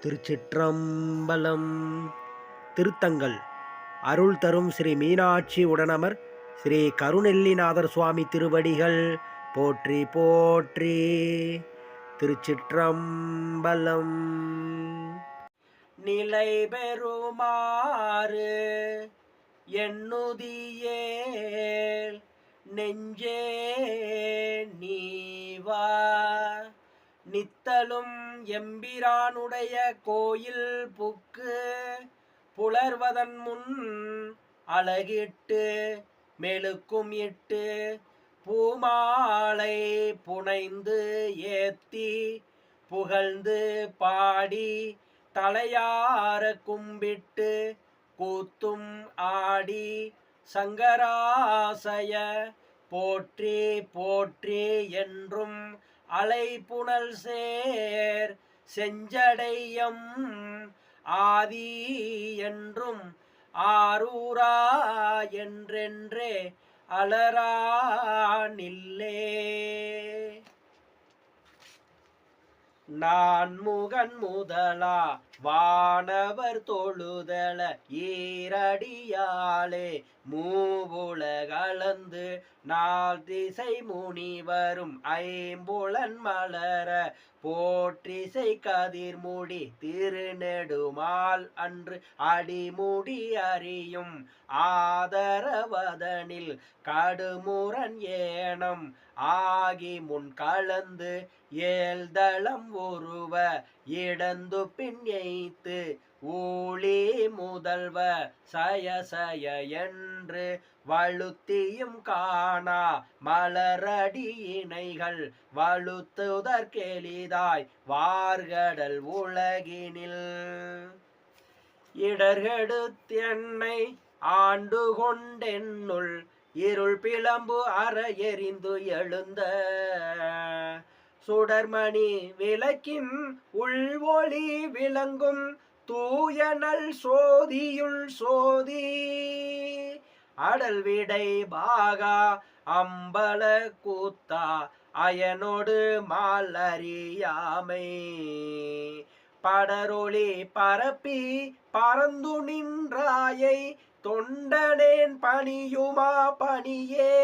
திருச்சிற்றம்பலம். திருத்தங்கள் அருள் தரும் ஸ்ரீ மீனாட்சி உடனமர் ஸ்ரீ கருணெல்லிநாதர் சுவாமி திருவடிகள் போற்றி போற்றி. திருச்சிற்றம்பலம். நிலை பெறுமாறு எண்ணுதியேல் நெஞ்சே நீவா, நித்தலும் எம்பிரானுடைய கோயில் புக்கு புலர்வதன் முன் அழகிட்டு மெழுக்கும் இட்டு பூமாலை புனைந்து ஏத்தி புகழ்ந்து பாடி தலையார கும்பிட்டு கூத்தும் ஆடி சங்கராசய போற்றி போற்றி என்றும் அலைப்புணல் சேர் செஞ்சடையம் ஆதி என்றும் ஆரூரா என்றென்றே அலரா நில்லே. நான் முகன் முதலா வானவர் தொழுதல ஈரடியாலே மூவுலகளந்து நாள் திசை முனிவரும் ஐம்புலன் மலர போற்றிசை கதிர்முடி திருநெடுமால் அன்று அடிமுடி அறியும் ஆதரவதனில் கடுமுரண் ஏனம் ஆகி முன் கலந்து ஏழ்தளம் உருவ இடந்து பின் எய்த்து ஊழி முதல்வ சயசய என்று வழுத்தியும் காணா மலரடி இணைகள் வழுத்துதற்கெளிதாய் வார்கடல் உலகினில் இடர்கெடுத்தென்னை ஆண்டு கொண்டென்னுள் இருள் பிளம்பு அற எரிந்து எழுந்த சுடர்மணி விளக்கின் உள்வொளி விளங்கும் தூயனல் சோதியுள் சோதி அடல் விடை பாகா அம்பல கூத்தா அயனோடு மாலறியாமை படரொளி பரப்பி பறந்து நின்றாயை தொண்டனேன் பணியுமா பணியே.